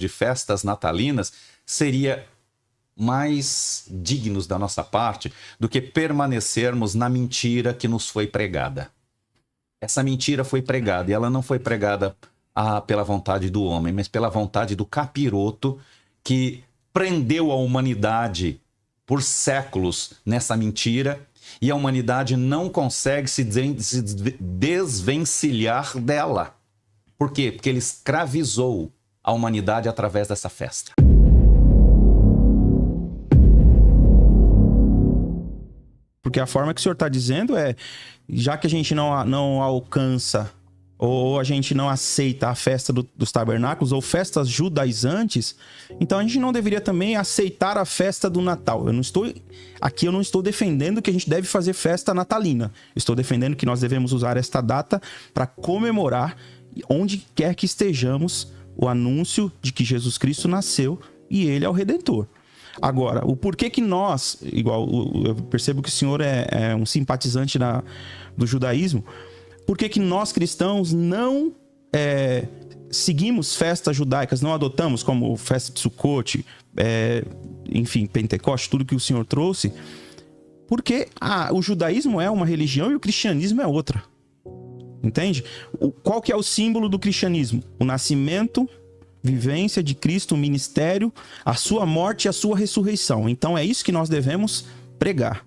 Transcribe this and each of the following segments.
de festas natalinas, seria mais dignos da nossa parte do que permanecermos na mentira que nos foi pregada. Essa mentira foi pregada, e ela não foi pregada pela vontade do homem, mas pela vontade do capiroto que prendeu a humanidade por séculos nessa mentira, e a humanidade não consegue se desvencilhar dela. Por quê? Porque ele escravizou a humanidade através dessa festa. Porque a forma que o senhor está dizendo é, já que a gente não alcança ou a gente não aceita a festa dos tabernáculos ou festas judaizantes, então a gente não deveria também aceitar a festa do Natal. Eu não estou defendendo que a gente deve fazer festa natalina. Estou defendendo que nós devemos usar esta data para comemorar, onde quer que estejamos, o anúncio de que Jesus Cristo nasceu e ele é o Redentor. Agora, o porquê que nós, eu percebo que o senhor é um simpatizante do judaísmo, por que nós cristãos não seguimos festas judaicas, não adotamos como festa de Sukkot, enfim, Pentecoste, tudo que o senhor trouxe? Porque o judaísmo é uma religião e o cristianismo é outra. Entende? Qual que é o símbolo do cristianismo? O nascimento, vivência de Cristo, o ministério, a sua morte e a sua ressurreição. Então é isso que nós devemos pregar.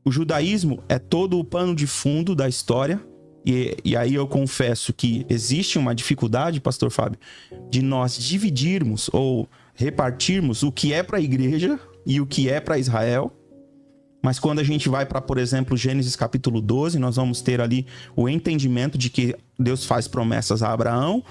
O judaísmo é todo o pano de fundo da história, e aí eu confesso que existe uma dificuldade, pastor Fábio, de nós dividirmos ou repartirmos o que é para a igreja e o que é para Israel. Mas quando a gente vai para, por exemplo, Gênesis capítulo 12, nós vamos ter ali o entendimento de que Deus faz promessas a Abraão,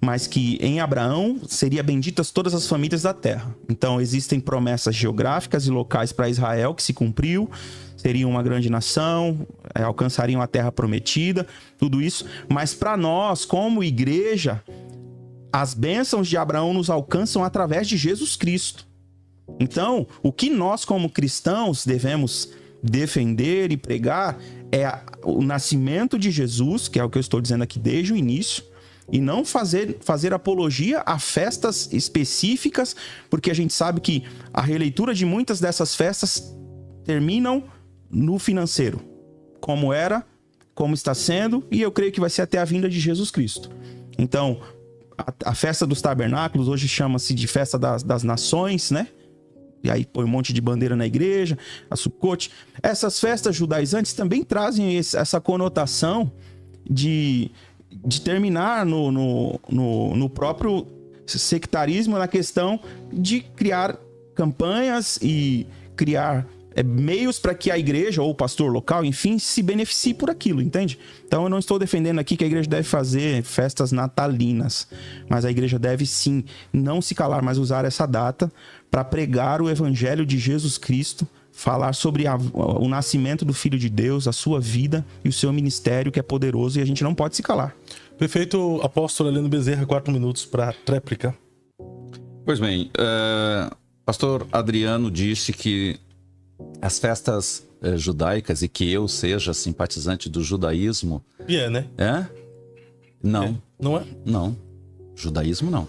mas que em Abraão seria benditas todas as famílias da terra. Então existem promessas geográficas e locais para Israel que se cumpriu, seriam uma grande nação, alcançariam a terra prometida, tudo isso. Mas para nós, como igreja, as bênçãos de Abraão nos alcançam através de Jesus Cristo. Então, o que nós como cristãos devemos defender e pregar é o nascimento de Jesus, que é o que eu estou dizendo aqui desde o início, e não fazer apologia a festas específicas, porque a gente sabe que a releitura de muitas dessas festas terminam no financeiro, como era, como está sendo, e eu creio que vai ser até a vinda de Jesus Cristo. Então, a festa dos tabernáculos hoje chama-se de festa das nações, né? E aí põe um monte de bandeira na igreja, a Sukkot. Essas festas judaizantes também trazem essa conotação de terminar no próprio sectarismo, na questão de criar campanhas e criar meios para que a igreja ou o pastor local, enfim, se beneficie por aquilo, entende? Então eu não estou defendendo aqui que a igreja deve fazer festas natalinas, mas a igreja deve sim não se calar, mas usar essa data para pregar o evangelho de Jesus Cristo, falar sobre o nascimento do Filho de Deus, a sua vida e o seu ministério, que é poderoso, e a gente não pode se calar. Perfeito, apóstolo Heleno Bezerra, 4 minutos para tréplica. Pois bem, pastor Adriano disse que as festas judaicas, e que eu seja simpatizante do judaísmo... E né? Não. Não é? Não. Judaísmo, não.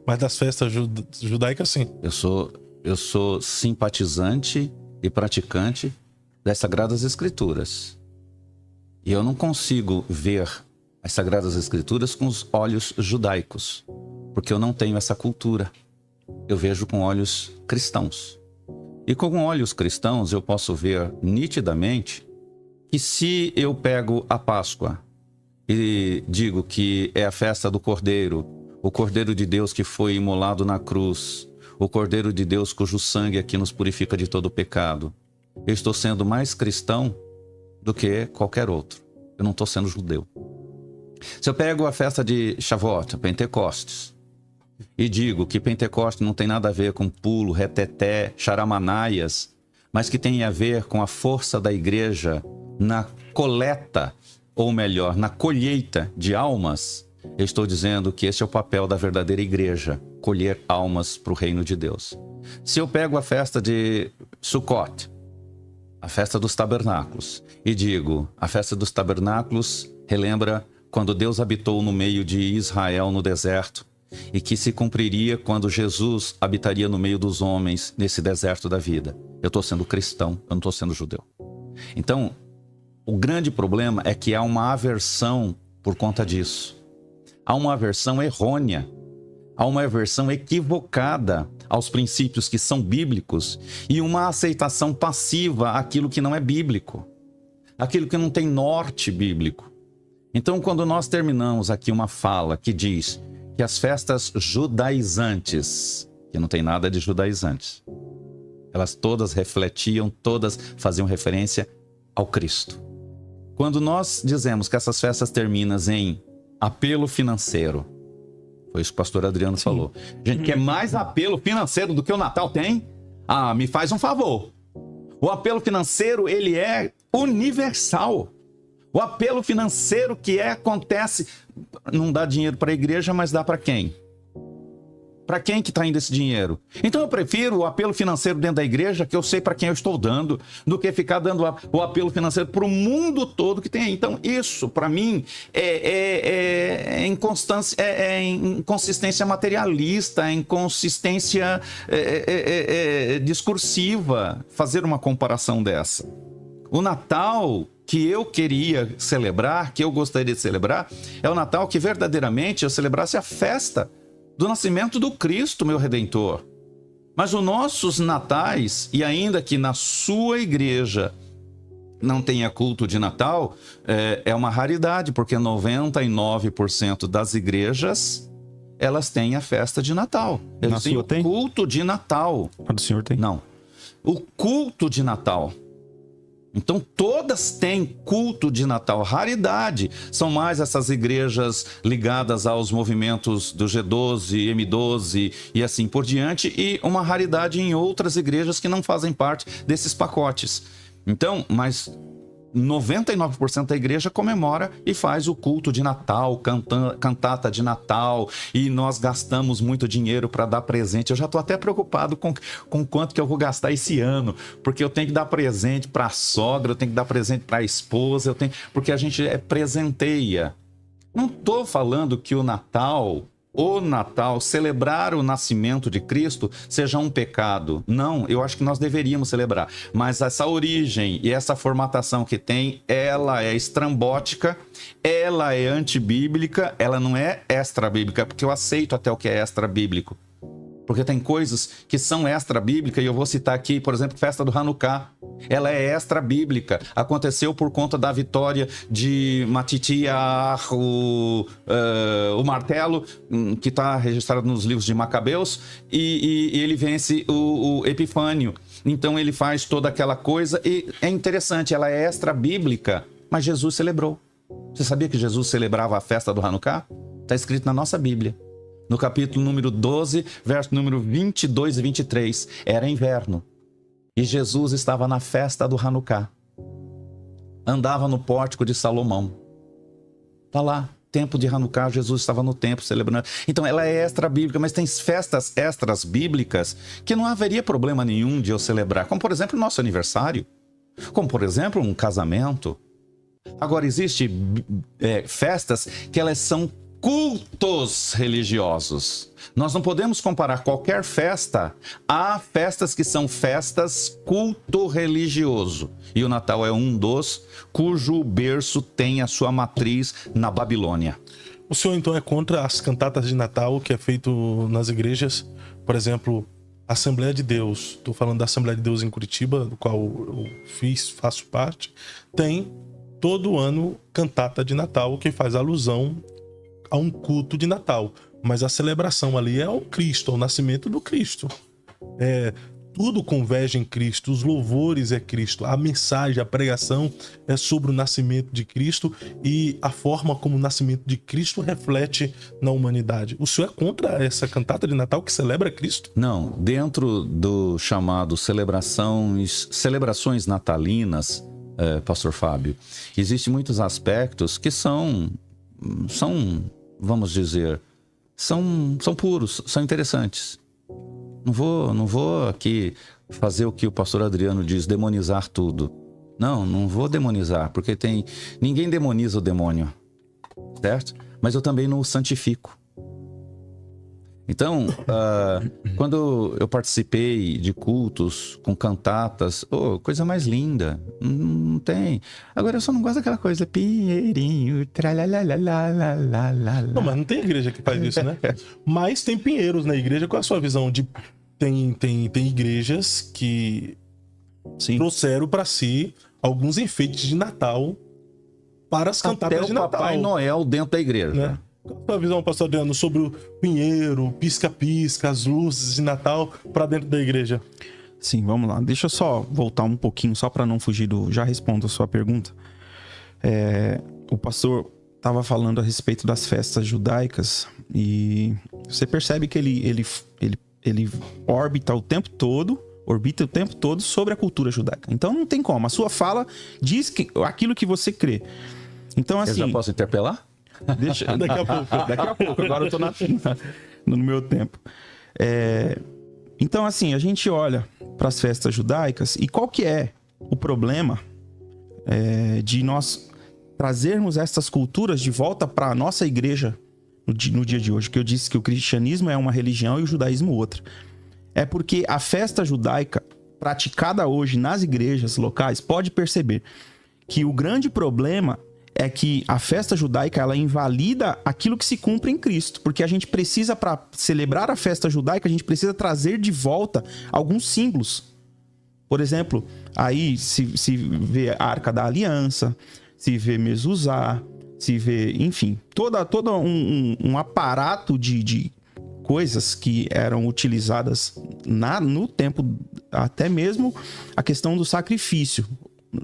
Mas das festas judaicas, sim. Eu sou simpatizante e praticante das Sagradas Escrituras. E eu não consigo ver as Sagradas Escrituras com os olhos judaicos, porque eu não tenho essa cultura. Eu vejo com olhos cristãos. E com olhos cristãos eu posso ver nitidamente que se eu pego a Páscoa e digo que é a festa do Cordeiro, o Cordeiro de Deus que foi imolado na cruz, o Cordeiro de Deus cujo sangue aqui nos purifica de todo o pecado, eu estou sendo mais cristão do que qualquer outro. Eu não estou sendo judeu. Se eu pego a festa de Shavuot, Pentecostes, e digo que Pentecostes não tem nada a ver com pulo, reteté, charamanaias, mas que tem a ver com a força da igreja na coleta, ou melhor, na colheita de almas, eu estou dizendo que esse é o papel da verdadeira igreja, colher almas para o reino de Deus. Se eu pego a festa de Sukkot, a festa dos tabernáculos, e digo, a festa dos tabernáculos relembra quando Deus habitou no meio de Israel no deserto, e que se cumpriria quando Jesus habitaria no meio dos homens nesse deserto da vida. Eu estou sendo cristão, eu não estou sendo judeu. Então, o grande problema é que há uma aversão por conta disso. Há uma aversão errônea, há uma aversão equivocada aos princípios que são bíblicos e uma aceitação passiva àquilo que não é bíblico, aquilo que não tem norte bíblico. Então, quando nós terminamos aqui uma fala que diz que as festas judaizantes, que não tem nada de judaizantes, elas todas refletiam, todas faziam referência ao Cristo. Quando nós dizemos que essas festas terminam em apelo financeiro, foi isso que o pastor Adriano falou. Gente, quer mais apelo financeiro do que o Natal tem? Ah, me faz um favor. O apelo financeiro, ele é universal. O apelo financeiro acontece, não dá dinheiro para a igreja, mas dá para quem? Para quem que está indo esse dinheiro? Então eu prefiro o apelo financeiro dentro da igreja, que eu sei para quem eu estou dando, do que ficar dando o apelo financeiro para o mundo todo que tem aí. Então isso, para mim, é inconsistência materialista, é inconsistência discursiva, fazer uma comparação dessa. O Natal que eu queria celebrar, que eu gostaria de celebrar, é o Natal que verdadeiramente eu celebrasse a festa do nascimento do Cristo, meu Redentor. Mas os nossos natais, e ainda que na sua igreja não tenha culto de Natal, é uma raridade, porque 99% das igrejas, elas têm a festa de Natal. Eles têm o culto de Natal. A do senhor tem? Não. O culto de Natal. Então todas têm culto de Natal, raridade. São mais essas igrejas ligadas aos movimentos do G12, M12 e assim por diante, e uma raridade em outras igrejas que não fazem parte desses pacotes. Então, mas 99% da igreja comemora e faz o culto de Natal, cantata de Natal, e nós gastamos muito dinheiro para dar presente. Eu já estou até preocupado com quanto que eu vou gastar esse ano, porque eu tenho que dar presente para a sogra, eu tenho que dar presente para a esposa, porque a gente presenteia. Não estou falando que o Natal, celebrar o nascimento de Cristo seja um pecado. Não, eu acho que nós deveríamos celebrar. Mas essa origem e essa formatação que tem, ela é estrambótica, ela é antibíblica, ela não é extra-bíblica, porque eu aceito até o que é extra-bíblico. Porque tem coisas que são extra-bíblicas, e eu vou citar aqui, por exemplo, festa do Hanukkah. Ela é extra-bíblica. Aconteceu por conta da vitória de Matitiah, o martelo, que está registrado nos livros de Macabeus, e ele vence o Epifânio. Então ele faz toda aquela coisa, e é interessante, ela é extra-bíblica, mas Jesus celebrou. Você sabia que Jesus celebrava a festa do Hanukkah? Está escrito na nossa Bíblia. No capítulo número 12, verso número 22 e 23, era inverno. E Jesus estava na festa do Hanukkah. Andava no pórtico de Salomão. Está lá, tempo de Hanukkah, Jesus estava no templo celebrando. Então ela é extra-bíblica, mas tem festas extras bíblicas que não haveria problema nenhum de eu celebrar. Como, por exemplo, o nosso aniversário. Como, por exemplo, um casamento. Agora, existem festas que elas são cultos religiosos. Nós não podemos comparar qualquer festa a festas que são festas culto religioso. E o Natal é um dos cujo berço tem a sua matriz na Babilônia. O senhor então é contra as cantatas de Natal que é feito nas igrejas? Por exemplo, Assembleia de Deus. Estou falando da Assembleia de Deus em Curitiba, do qual eu faço parte. Tem todo ano cantata de Natal que faz alusão a um culto de Natal, mas a celebração ali é o Cristo, é o nascimento do Cristo. Tudo converge em Cristo, os louvores é Cristo, a mensagem, a pregação é sobre o nascimento de Cristo e a forma como o nascimento de Cristo reflete na humanidade. O senhor é contra essa cantata de Natal que celebra Cristo? Não, dentro do chamado celebrações natalinas, pastor Fábio, existem muitos aspectos que são, vamos dizer, são puros, são interessantes. Não vou aqui fazer o que o pastor Adriano diz, demonizar tudo. Não vou demonizar, porque ninguém demoniza o demônio, certo? Mas eu também não o santifico. Então, quando eu participei de cultos com cantatas, coisa mais linda, não tem. Agora eu só não gosto daquela coisa, pinheirinho, tralalalalalalala. Não, mas não tem igreja que faz isso, né? Mas tem pinheiros na igreja. Qual é a sua visão de... Tem igrejas que Sim. trouxeram para si alguns enfeites de Natal para as cantatas Até de o Natal. Papai Noel dentro da igreja. Né? Qual é a sua visão, pastor Adriano, sobre o pinheiro, pisca-pisca, as luzes de Natal para dentro da igreja? Sim, vamos lá. Deixa eu só voltar um pouquinho, só para não fugir do... Já respondo a sua pergunta. O pastor estava falando a respeito das festas judaicas e você percebe que ele orbita o tempo todo sobre a cultura judaica. Então não tem como. A sua fala diz aquilo que você crê. Então, assim... Eu já posso interpelar? Deixa... Daqui a pouco. Agora eu tô no meu tempo. Então, assim, a gente olha para as festas judaicas e qual que é o problema de nós trazermos essas culturas de volta para a nossa igreja no dia de hoje? Que eu disse que o cristianismo é uma religião e o judaísmo outra. É porque a festa judaica praticada hoje nas igrejas locais, pode perceber que o grande problema é que a festa judaica, ela invalida aquilo que se cumpre em Cristo. Porque a gente precisa, para celebrar a festa judaica, a gente precisa trazer de volta alguns símbolos. Por exemplo, aí se vê a Arca da Aliança, se vê Mezuzá, se vê, enfim, todo um aparato de coisas que eram utilizadas no tempo, até mesmo a questão do sacrifício.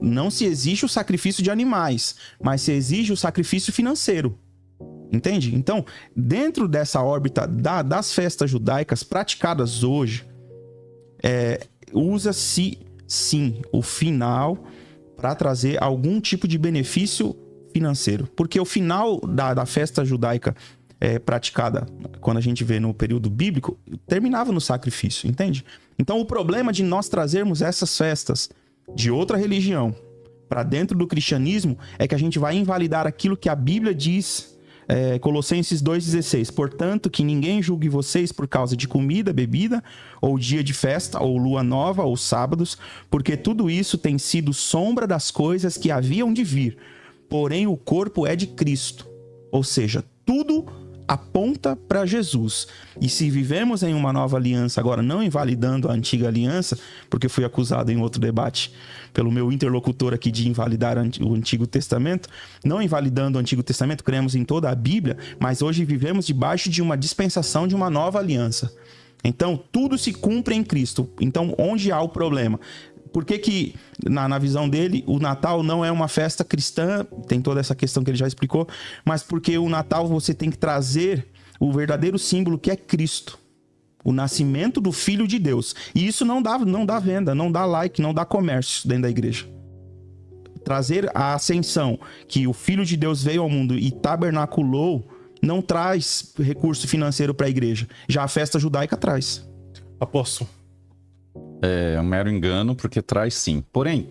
Não se exige o sacrifício de animais, mas se exige o sacrifício financeiro. Entende? Então, dentro dessa órbita das festas judaicas praticadas hoje, usa-se, sim, o final para trazer algum tipo de benefício financeiro. Porque o final da festa judaica praticada, quando a gente vê no período bíblico, terminava no sacrifício, entende? Então, o problema de nós trazermos essas festas de outra religião para dentro do cristianismo é que a gente vai invalidar aquilo que a Bíblia diz, Colossenses 2,16. Portanto, que ninguém julgue vocês por causa de comida, bebida, ou dia de festa, ou lua nova, ou sábados, porque tudo isso tem sido sombra das coisas que haviam de vir. Porém, o corpo é de Cristo. Ou seja, tudo aponta para Jesus. E se vivemos em uma nova aliança, agora não invalidando a antiga aliança, porque fui acusado em outro debate pelo meu interlocutor aqui de invalidar o Antigo Testamento, não invalidando o Antigo Testamento, cremos em toda a Bíblia, mas hoje vivemos debaixo de uma dispensação de uma nova aliança. Então, tudo se cumpre em Cristo. Então, onde há o problema? Por que na visão dele, o Natal não é uma festa cristã? Tem toda essa questão que ele já explicou. Mas porque o Natal você tem que trazer o verdadeiro símbolo que é Cristo. O nascimento do Filho de Deus. E isso não dá venda, não dá like, não dá comércio dentro da igreja. Trazer a ascensão, que o Filho de Deus veio ao mundo e tabernaculou, não traz recurso financeiro para a igreja. Já a festa judaica traz. Apóstolo. É um mero engano, porque traz sim. Porém,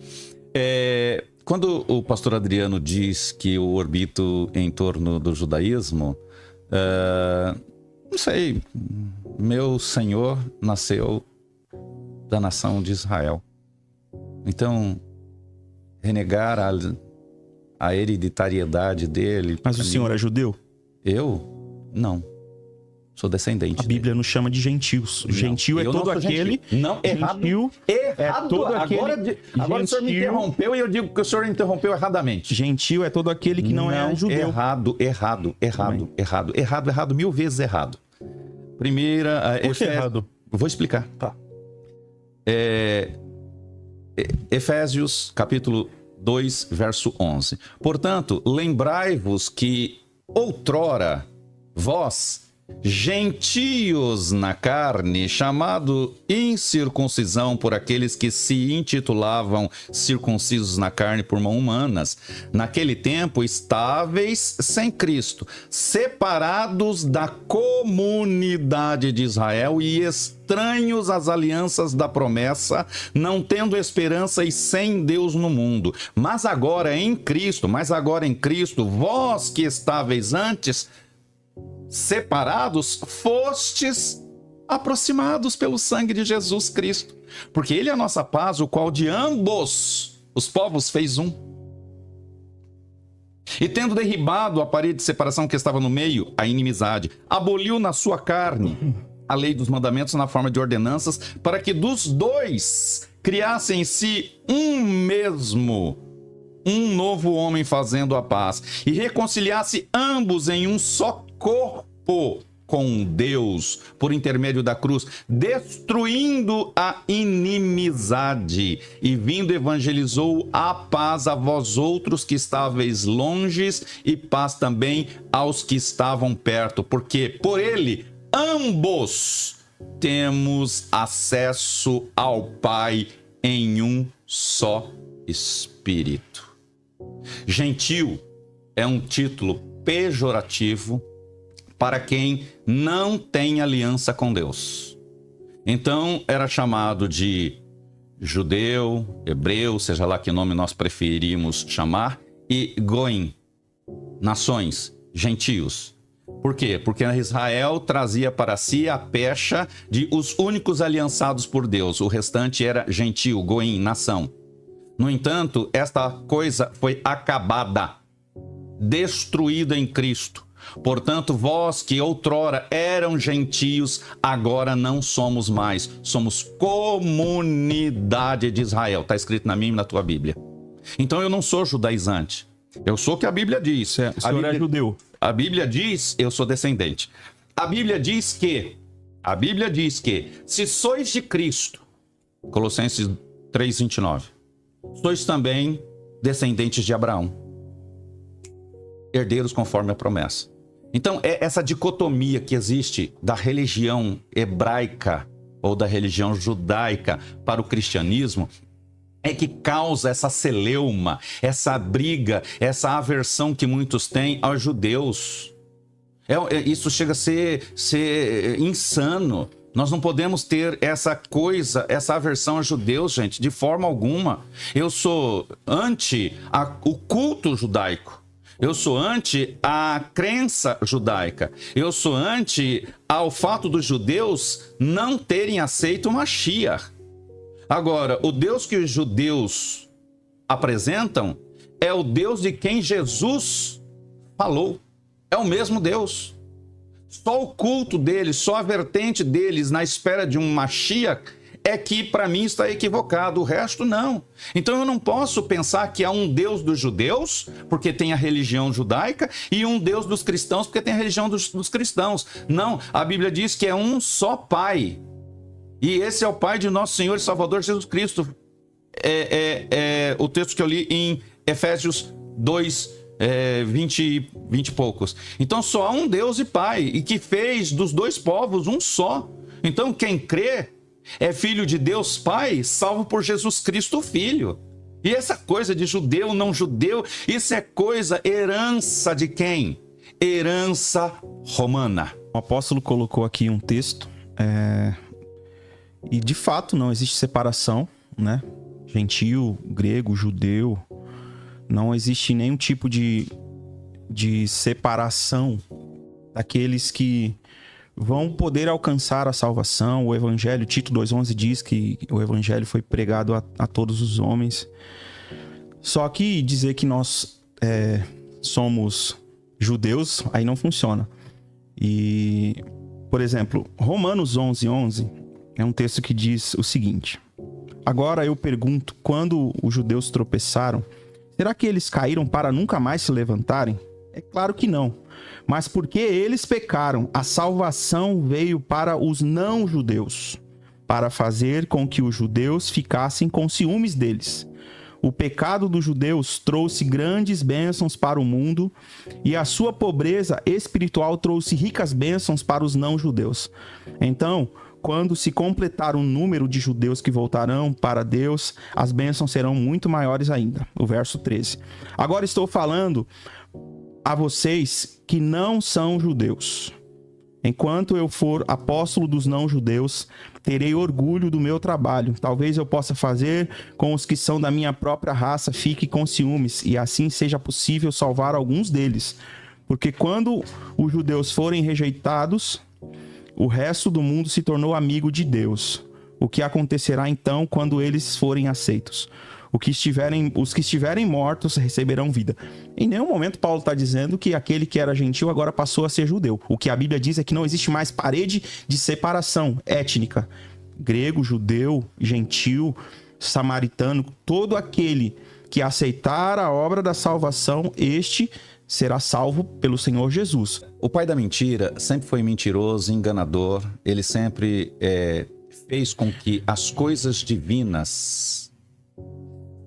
quando o pastor Adriano diz que eu orbito em torno do judaísmo, não sei, meu Senhor nasceu da nação de Israel. Então, renegar a hereditariedade dele... Mas o senhor é judeu? Eu? Não. Sou descendente. A Bíblia nos chama de gentios. Não, gentil é todo aquele... Gentil. Não, errado. Gentil é todo aquele... Agora o senhor me interrompeu e eu digo que o senhor interrompeu erradamente. Gentil é todo aquele que não é judeu. Errado, 1000 vezes errado. Primeira... Por que errado? Vou explicar. Tá. Efésios, capítulo 2, verso 11. Portanto, lembrai-vos que outrora vós... gentios na carne, chamado incircuncisão por aqueles que se intitulavam circuncisos na carne por mãos humanas, naquele tempo estáveis sem Cristo, separados da comunidade de Israel e estranhos às alianças da promessa, não tendo esperança e sem Deus no mundo. Mas agora em Cristo, vós que estáveis antes separados, fostes aproximados pelo sangue de Jesus Cristo. Porque ele é a nossa paz, o qual de ambos os povos fez um. E tendo derribado a parede de separação que estava no meio, a inimizade, aboliu na sua carne a lei dos mandamentos na forma de ordenanças, para que dos dois criassem em si um mesmo, um novo homem fazendo a paz, e reconciliasse ambos em um só corpo com Deus, por intermédio da cruz, destruindo a inimizade, e vindo evangelizou a paz a vós outros que estáveis longes, e paz também aos que estavam perto, porque por ele ambos temos acesso ao Pai em um só Espírito. Gentil é um título pejorativo para quem não tem aliança com Deus. Então, era chamado de judeu, hebreu, seja lá que nome nós preferimos chamar, e goim, nações, gentios. Por quê? Porque Israel trazia para si a pecha de os únicos aliançados por Deus. O restante era gentio, goim, nação. No entanto, esta coisa foi acabada, destruída em Cristo. Portanto, vós que outrora eram gentios, agora não somos mais. Somos comunidade de Israel. Está escrito na minha e na tua Bíblia. Então eu não sou judaizante. Eu sou o que a Bíblia diz. O senhor é judeu. A Bíblia diz, eu sou descendente. A Bíblia diz que, se sois de Cristo, Colossenses 3:29, sois também descendentes de Abraão, herdeiros conforme a promessa. Então, é essa dicotomia que existe da religião hebraica ou da religião judaica para o cristianismo é que causa essa celeuma, essa briga, essa aversão que muitos têm aos judeus. Isso chega a ser insano. Nós não podemos ter essa aversão aos judeus, gente, de forma alguma. Eu sou anti o culto judaico. Eu sou anti a crença judaica. Eu sou anti ao fato dos judeus não terem aceito o Mashiach. Agora, o Deus que os judeus apresentam é o Deus de quem Jesus falou. É o mesmo Deus. Só o culto deles, só a vertente deles na espera de um Mashiach é que para mim está equivocado, o resto não. Então eu não posso pensar que há um Deus dos judeus, porque tem a religião judaica, e um Deus dos cristãos, porque tem a religião dos cristãos. Não, a Bíblia diz que é um só Pai. E esse é o Pai de nosso Senhor e Salvador Jesus Cristo. O texto que eu li em Efésios 2, 20 e poucos. Então só há um Deus e Pai, e que fez dos dois povos um só. Então quem crê é filho de Deus Pai, salvo por Jesus Cristo Filho. E essa coisa de judeu, não judeu, isso é coisa, herança de quem? Herança romana. O apóstolo colocou aqui um texto, e de fato não existe separação, né? Gentio, grego, judeu, não existe nenhum tipo de separação daqueles que vão poder alcançar a salvação. O Evangelho, Tito 2,11 diz que o Evangelho foi pregado a todos os homens. Só que dizer que nós somos judeus, aí não funciona. E, por exemplo, Romanos 11:11 é um texto que diz o seguinte: agora eu pergunto, quando os judeus tropeçaram, será que eles caíram para nunca mais se levantarem? É claro que não. Mas porque eles pecaram, a salvação veio para os não-judeus, para fazer com que os judeus ficassem com ciúmes deles. O pecado dos judeus trouxe grandes bênçãos para o mundo, e a sua pobreza espiritual trouxe ricas bênçãos para os não-judeus. Então, quando se completar o número de judeus que voltarão para Deus, as bênçãos serão muito maiores ainda. O verso 13. Agora estou falando a vocês que não são judeus. Enquanto eu for apóstolo dos não-judeus, terei orgulho do meu trabalho. Talvez eu possa fazer com os que são da minha própria raça fique com ciúmes, e assim seja possível salvar alguns deles. Porque quando os judeus forem rejeitados, o resto do mundo se tornou amigo de Deus. O que acontecerá então quando eles forem aceitos? Os que estiverem mortos receberão vida. Em nenhum momento Paulo está dizendo que aquele que era gentil agora passou a ser judeu. O que a Bíblia diz é que não existe mais parede de separação étnica. Grego, judeu, gentil, samaritano, todo aquele que aceitar a obra da salvação, este será salvo pelo Senhor Jesus. O pai da mentira sempre foi mentiroso, enganador. Ele sempre fez com que as coisas divinas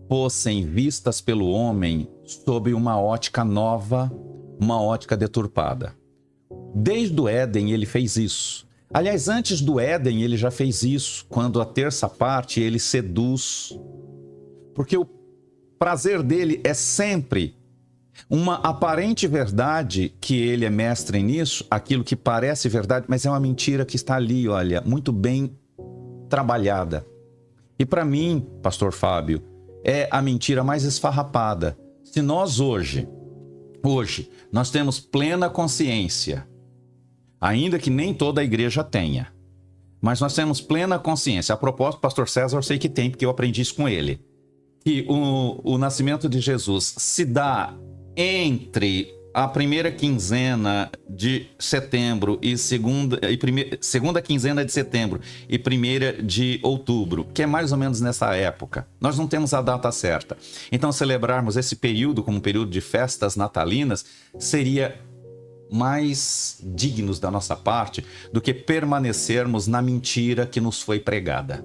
fossem vistas pelo homem sob uma ótica nova, uma ótica deturpada. Desde o Éden ele fez isso. Aliás, antes do Éden ele já fez isso, quando a terça parte ele seduz. Porque o prazer dele é sempre uma aparente verdade, que ele é mestre nisso, aquilo que parece verdade, mas é uma mentira que está ali, olha, muito bem trabalhada. E para mim, pastor Fábio, é a mentira mais esfarrapada. Se nós hoje, nós temos plena consciência, ainda que nem toda a igreja tenha, mas nós temos plena consciência. A propósito, pastor César, eu sei que tem, porque eu aprendi isso com ele, que o nascimento de Jesus se dá entre a primeira quinzena de setembro e segunda quinzena de setembro e primeira de outubro, que é mais ou menos nessa época. Nós não temos a data certa. Então, celebrarmos esse período como um período de festas natalinas seria mais dignos da nossa parte do que permanecermos na mentira que nos foi pregada.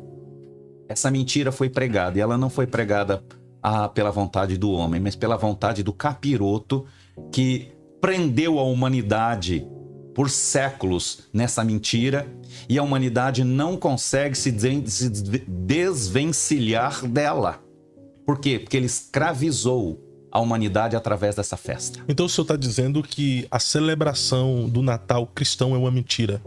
Essa mentira foi pregada, e ela não foi pregada pela vontade do homem, mas pela vontade do capiroto que prendeu a humanidade por séculos nessa mentira, e a humanidade não consegue se desvencilhar dela. Por quê? Porque ele escravizou a humanidade através dessa festa. Então o senhor está dizendo que a celebração do Natal cristão é uma mentira?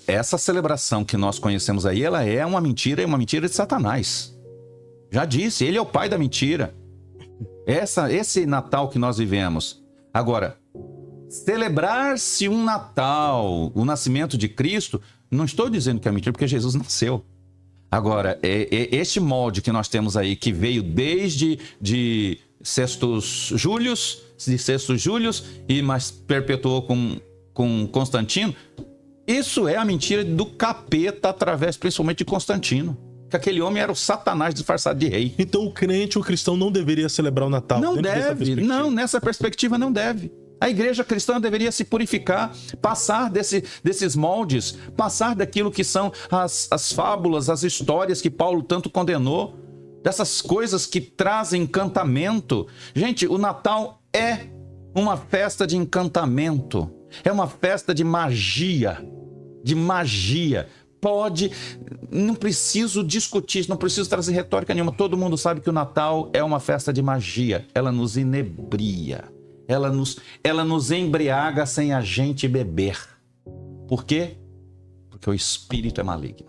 Essa celebração que nós conhecemos aí, ela é uma mentira, e uma mentira de Satanás. Já disse, ele é o pai da mentira. Esse Natal que nós vivemos. Agora, celebrar-se um Natal, o nascimento de Cristo, não estou dizendo que é mentira, porque Jesus nasceu. Agora, este molde que nós temos aí, que veio desde de Sextus Július, e mas perpetuou com Constantino, isso é a mentira do capeta através principalmente de Constantino. Que aquele homem era o Satanás disfarçado de rei. Então o crente, o cristão, não deveria celebrar o Natal? Não deve, não, nessa perspectiva não deve. A igreja cristã deveria se purificar, passar desses moldes, passar daquilo que são as fábulas, as histórias que Paulo tanto condenou, dessas coisas que trazem encantamento. Gente, o Natal é uma festa de encantamento, é uma festa de magia, não preciso discutir, não preciso trazer retórica nenhuma. Todo mundo sabe que o Natal é uma festa de magia. Ela nos inebria. Ela nos embriaga sem a gente beber. Por quê? Porque o espírito é maligno.